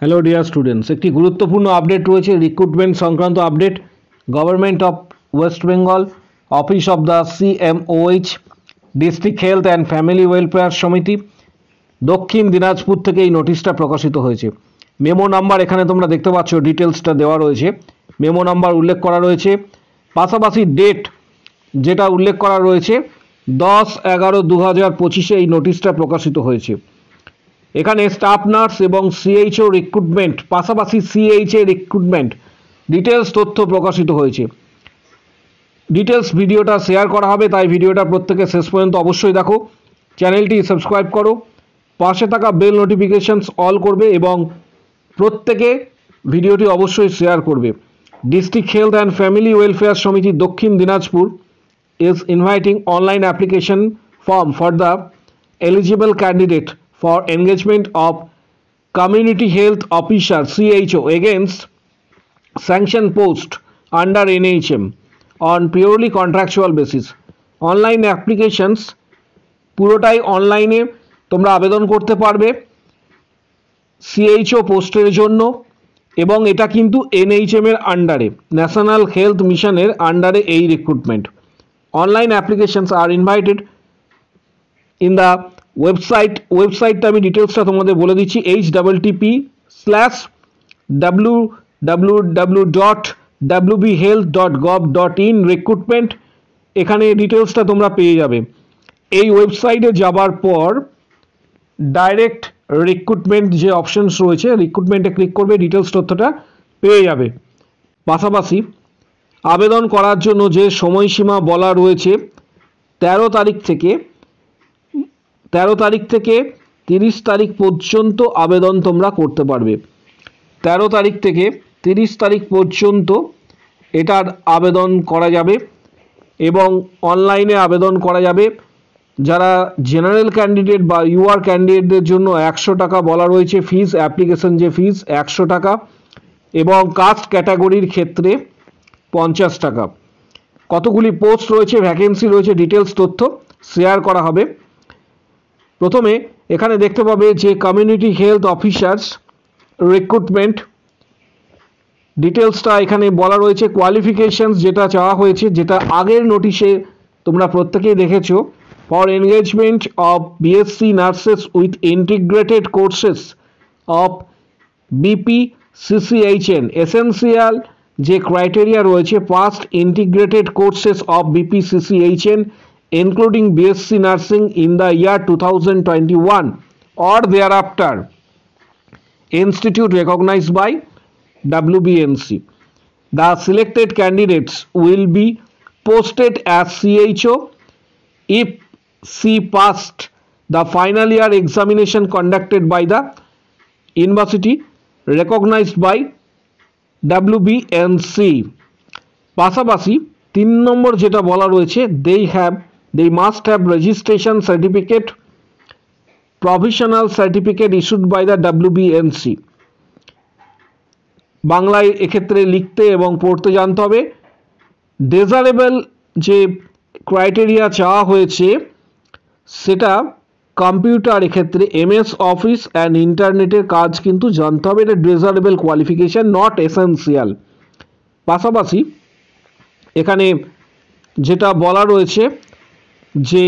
Hello dear students, একটি গুরুত্বপূর্ণ update রয়েছে রিক্রুটমেন্ট সংক্রান্ত update. Government of West Bengal, office of the CMOH, district health and family welfare সমিতি, দক্ষিণ দিনাজপুর থেকে এই নোটিশটা প্রকাশিত হয়েছে। মেমো নাম্বার এখানে তোমরা দেখতে পাচ্ছ, ডিটেলসটা দেওয়া রয়েছে, মেমো নাম্বার উল্লেখ করা রয়েছে, পাশাপাশি ডেট যেটা উল্লেখ করা রয়েছে 10/11/2025 এই নোটিশটা প্রকাশিত হয়েছে। এখানে স্টাফ নার্স এবং CHO রিক্রুটমেন্ট, পাশাপাশি CHA রিক্রুটমেন্ট ডিটেলস তথ্য প্রকাশিত হয়েছে। ডিটেলস ভিডিওটা শেয়ার করা হবে, তাই ভিডিওটা প্রত্যেকে শেষ পর্যন্ত অবশ্যই দেখো। চ্যানেলটি সাবস্ক্রাইব করো, পাশে থাকা বেল নোটিফিকেশনস অল করবে এবং প্রত্যেকে ভিডিওটি অবশ্যই শেয়ার করবে। District health and family welfare সমিতি দক্ষিণ Dinajpur is inviting online application form for the eligible candidate for engagement of community health officer CHO against sanction post under NHM on purely contractual basis. Online applications পুরোটাই অনলাইনে তোমরা আবেদন করতে পারবে CHO পোস্টের জন্য, এবং এটা কিন্তু NHM এর আন্ডারে, ন্যাশনাল হেলথ মিশনের আন্ডারে এই recruitment. Online applications are invited in the ওয়েবসাইটটা আমি ডিটেলসটা তোমাদের বলে দিচ্ছি, http://www.wbhealth.gov.in রিক্রুটমেন্ট। এখানে ডিটেলসটা তোমরা পেয়ে যাবে। এই ওয়েবসাইটে যাবার পর ডাইরেক্ট রিক্রুটমেন্ট যে অপশনস রয়েছে, রিক্রুটমেন্টে ক্লিক করবে, ডিটেলস তথ্যটা পেয়ে যাবে। পাশাপাশি আবেদন করার জন্য যে সময়সীমা বলা রয়েছে 13 তারিখ থেকে 30 তারিখ পর্যন্ত আবেদন তোমরা করতে পারবে। 13 তারিখ থেকে 30 তারিখ পর্যন্ত এটার আবেদন করা যাবে এবং অনলাইনে আবেদন করা যাবে। যারা জেনারেল ক্যান্ডিডেট বা UR ক্যান্ডিডেটদের জন্য 100 টাকা বলা রয়েছে ফিস, অ্যাপ্লিকেশন যে ফিস 100 টাকা, এবং কাস্ট ক্যাটাগরির ক্ষেত্রে 50 টাকা। কতগুলি পোস্ট রয়েছে, ভ্যাকেন্সি রয়েছে, ডিটেলস তথ্য শেয়ার করা হবে। প্রথমে এখানে দেখতে পাবে যে কমিউনিটি হেলথ অফিসার্স রিক্রুটমেন্ট ডিটেলসটা এখানে বলা রয়েছে। কোয়ালিফিকেশনস যেটা চাওয়া হয়েছে, যেটা আগের নোটিশে তোমরা প্রত্যেকেই দেখেছো, for engagement of BSc nurses with integrated courses of BPCCHN essential যে ক্রাইটেরিয়া রয়েছে, past integrated courses of BPCCHN including BSc nursing in the year 2021 or thereafter, institute recognized by WBNC. The selected candidates will be posted as CHO if she passed the final year examination conducted by the university recognized by WBNC. পাশাপাশি 3 নম্বর যেটা বলা রয়েছে, they must have registration certificate, provisional certificate issued by the WBNC. বাংলায় এক্ষেত্রে লিখতে এবং পড়তে জানতে হবে। ডেজারেবল যে ক্রাইটেরিয়া চাওয়া হয়েছে সেটা কম্পিউটার, এক্ষেত্রে MS অফিস অ্যান্ড ইন্টারনেটের কাজ কিন্তু জানতে হবে। এটা ডেজারেবল কোয়ালিফিকেশান, নট এসেন্সিয়াল। পাশাপাশি এখানে যেটা বলা রয়েছে যে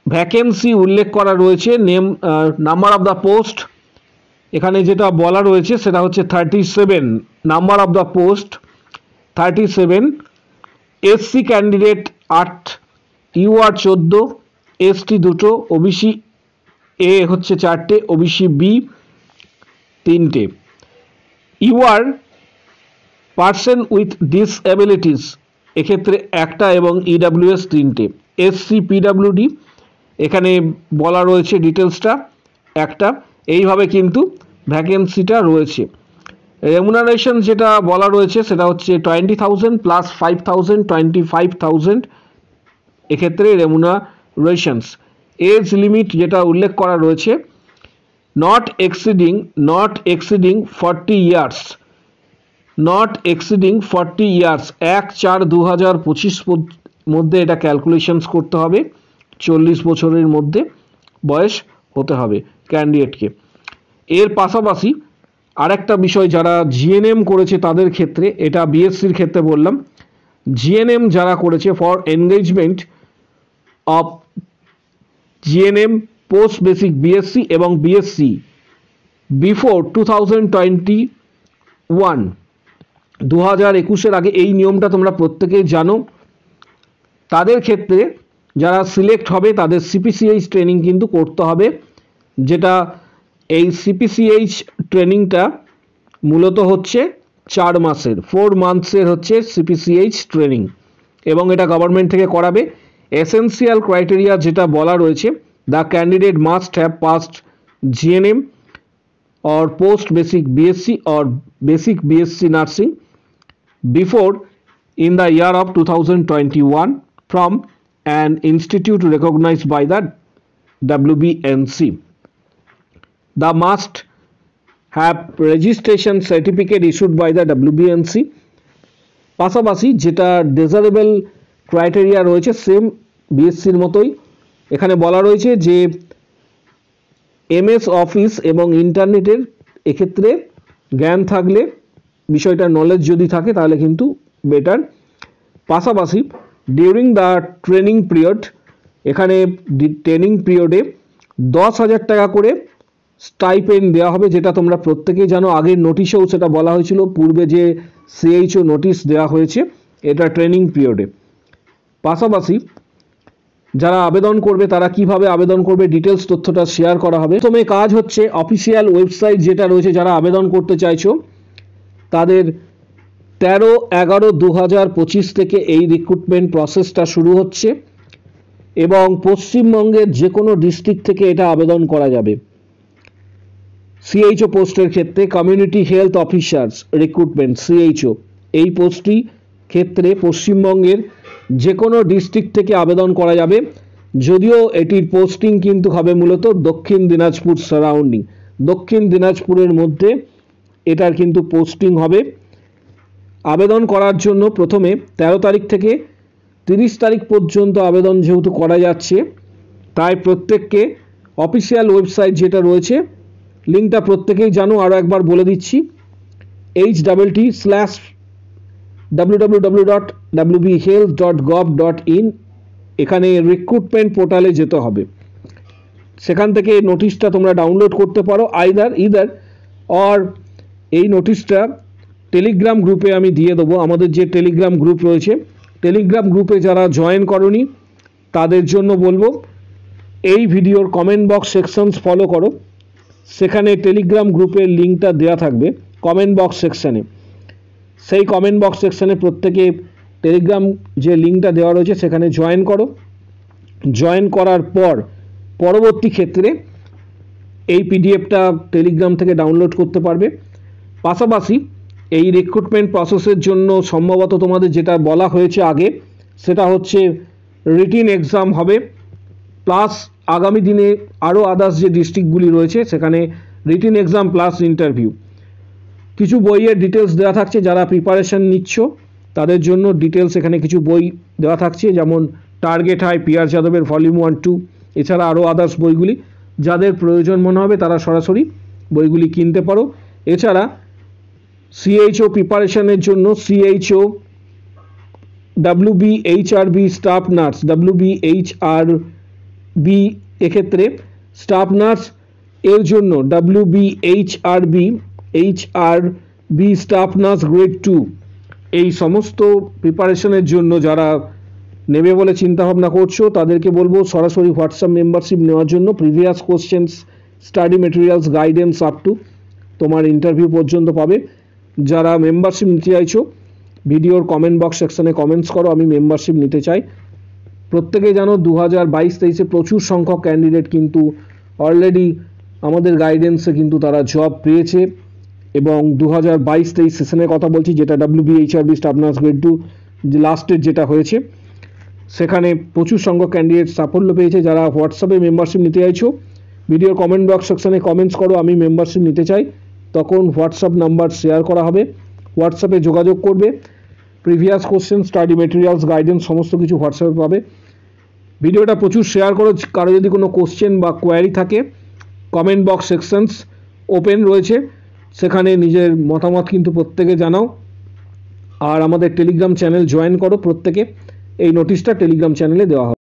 ভ্যাকেন্সি উল্লেখ করা রয়েছে, নাম্বার অফ দ্য পোস্ট এখানে যেটা বলা রয়েছে সেটা হচ্ছে 37, number of the post 37, SC candidate 8, UR 14, ST 2, OBC A হচ্ছে 4টে, OBC B 3টে। UR পার্সন উইথ ডিসএবিলিটিস এক্ষেত্রে 1টা এবং EWS 3টে। SC PWD এখানে বলা রয়েছে ডিটেলসটা 1টা। এইভাবে কিন্তু ভ্যাকেন্সিটা রয়েছে। রেমুনারেশন যেটা বলা রয়েছে সেটা হচ্ছে 20,000 প্লাস 5,000, 25,000 এক্ষেত্রে রেমুনারেশনস। এজ লিমিট যেটা উল্লেখ করা রয়েছে, not exceeding 40 years, not exceeding 40 years, 1/4/2025 মধ্যে এটা ক্যালকুলেশনস করতে হবে। 40 বছরের মধ্যে বয়স হতে হবে ক্যান্ডিডেটকে। এর পাশাপাশি আরেকটা বিষয়, যারা জিএনএম করেছে তাদের ক্ষেত্রে, এটা বিএসসির ক্ষেত্রে বললাম, জিএনএম যারা করেছে for engagement of GNM post basic BSc এবং বিএসসি বিফোর 2021, 2021-এর আগে, এই নিয়মটা তোমরা প্রত্যেকেই জানো। তাদের ক্ষেত্রে যারা সিলেক্ট হবে তাদের সিপিসিএইচ ট্রেনিং কিন্তু করতে হবে, যেটা এই সিপিসিএইচ ট্রেনিংটা মূলত হচ্ছে 4 মাসের, 4 মান্থসের হচ্ছে সিপিসিএইচ ট্রেনিং, এবং এটা গভর্নমেন্ট থেকে করাবে। এসেন্সিয়াল ক্রাইটেরিয়া যেটা বলা রয়েছে, the candidate must have passed GNM or post basic BSc or basic BSc nursing before in the year of 2021 from an institute recognized by the WBNC. The must have registration certificate issued by the WBNC. পাশাপাশি যেটা desirable criteria রয়েছে same বিএসসির মতোই, এখানে বলা রয়েছে যে MS office এবং ইন্টারনেটের এক্ষেত্রে জ্ঞান থাকলে, বিষয়টার নলেজ যদি থাকে তাহলে কিন্তু বেটার। পাশাপাশি ডিউরিং দ্য ট্রেনিং পিরিয়ড, এখানে ট্রেনিং পিরিয়ডে 10,000 টাকা করে স্টাইপেন্ড দেওয়া হবে, যেটা তোমরা প্রত্যেকেই জানো। আগের নোটিশেও সেটা বলা হয়েছিল, পূর্বে যে সিএইচও নোটিশ দেওয়া হয়েছে, এটা ট্রেনিং পিরিয়ডে। পাশাপাশি যারা আবেদন করবে তারা কিভাবে আবেদন করবে ডিটেলস তথ্যটা শেয়ার করা হবে। প্রথমে কাজ হচ্ছে অফিসিয়াল ওয়েবসাইট যেটা রয়েছে, যারা আবেদন করতে চাইছো তাদের 13/11/2025 থেকে এই রিক্রুটমেন্ট প্রসেসটা শুরু হচ্ছে, এবং পশ্চিমবঙ্গের যে কোনো ডিস্ট্রিক্ট থেকে এটা আবেদন করা যাবে। সিএইচও পোস্টের ক্ষেত্রে community health officers recruitment CHO, এই পোস্টটি ক্ষেত্রে পশ্চিমবঙ্গের যে কোনো ডিস্ট্রিক্ট থেকে আবেদন করা যাবে, যদিও এটির পোস্টিং কিন্তু হবে মূলত দক্ষিণ দিনাজপুর সারাউন্ডিং, দক্ষিণ দিনাজপুরের মধ্যে এটার কিন্তু পোস্টিং হবে। আবেদন করার জন্য প্রথমে 13 তারিখ থেকে 30 তারিখ পর্যন্ত আবেদন যেহেতু করা যাচ্ছে, তাই প্রত্যেককে অফিসিয়াল ওয়েবসাইট যেটা রয়েছে, লিঙ্কটা প্রত্যেকেই জানো, আরও একবার বলে দিচ্ছি, http://www.wbhealth.gov.in, এখানে রিক্রুটমেন্ট পোর্টালে যেতে হবে, সেখান থেকে নোটিশটা তোমরা ডাউনলোড করতে পারো ইদার অর এই নোটিশটা টেলিগ্রাম গ্রুপে আমি দিয়ে দেবো। আমাদের যে টেলিগ্রাম গ্রুপ রয়েছে, টেলিগ্রাম গ্রুপে যারা জয়েন করনি তাদের জন্য বলবো এই ভিডিওর কমেন্ট বক্স সেকশনস ফলো করো, সেখানে টেলিগ্রাম গ্রুপের লিঙ্কটা দেওয়া থাকবে কমেন্ট বক্স সেকশানে। সেই কমেন্ট বক্স সেকশানে প্রত্যেকে টেলিগ্রাম যে লিঙ্কটা দেওয়া রয়েছে সেখানে জয়েন করো। জয়েন করার পর পরবর্তী ক্ষেত্রে এই পিডিএফটা টেলিগ্রাম থেকে ডাউনলোড করতে পারবে। পাশাপাশি এই রিক্রুটমেন্ট প্রসেসের জন্য সম্ভবত তোমাদের যেটা বলা হয়েছে আগে, সেটা হচ্ছে রিটিন এক্সাম হবে, প্লাস আগামী দিনে আরও আদার্স যে ডিস্ট্রিক্টগুলি রয়েছে সেখানে রিটিন এক্সাম প্লাস ইন্টারভিউ। কিছু বইয়ের ডিটেলস দেওয়া থাকছে, যারা প্রিপারেশন নিচ্ছ তাদের জন্য ডিটেলস এখানে কিছু বই দেওয়া থাকছে, যেমন টার্গেট হাই, পিয়ার যাদবের ভলিউম 1-2, এছাড়া আরও আদার্স বইগুলি। যাদের প্রয়োজন মনে হবে তারা সরাসরি বইগুলি কিনতে পারো। এছাড়া সিএইচও প্রিপারেশনের জন্য CHO WBHRB staff nurse, WBHRB এক্ষেত্রে স্টাফ নার্স এর জন্য WBHRB স্টাফ নার্স গ্রেড 2, এই সমস্ত প্রিপারেশনের জন্য যারা নেবে বলে চিন্তাভাবনা করছো তাদেরকে বলবো সরাসরি হোয়াটসঅ্যাপ মেম্বারশিপ নেওয়ার জন্য। Previous questions, study materials, guidance up to তোমার ইন্টারভিউ পর্যন্ত পাবে। যারা মেম্বারশিপ নিতে চাইছো ভিডিওর কমেন্ট বক্স সেকশানে কমেন্টস করো, আমি মেম্বারশিপ নিতে চাই। প্রত্যেকেই জানো 2022-23-এ প্রচুর সংখ্যক ক্যান্ডিডেট কিন্তু অলরেডি আমাদের গাইডেন্সে কিন্তু তারা জব পেয়েছে, এবং 2022-23 সেশনের কথা বলছি, যেটা WBHRB স্টাফ নার্স গ্রেড 2 লাস্টের যেটা হয়েছে, সেখানে প্রচুর সংখ্যক ক্যান্ডিডেট সাফল্য পেয়েছে। যারা হোয়াটসঅ্যাপে মেম্বারশিপ নিতে চাইছো ভিডিওর কমেন্ট বক্স সেকশানে কমেন্টস করো, আমি মেম্বারশিপ নিতে চাই, তখন হোয়াটসঅ্যাপ নাম্বার শেয়ার করা হবে, হোয়াটসঅ্যাপে যোগাযোগ করবে। Previous question, study materials, guidance সমস্ত কিছু হোয়াটসঅ্যাপে পাবে। ভিডিওটা প্রচুর শেয়ার করো। কারো যদি কোনো কোশ্চেন বা কোয়ারি থাকে কমেন্ট বক্স সেকশনস ওপেন রয়েছে, সেখানে নিজের মতামত কিন্তু প্রত্যেকে জানাও। আর আমাদের টেলিগ্রাম চ্যানেল জয়েন করো প্রত্যেকে, এই নোটিশটা টেলিগ্রাম চ্যানেলে দেওয়া হবে।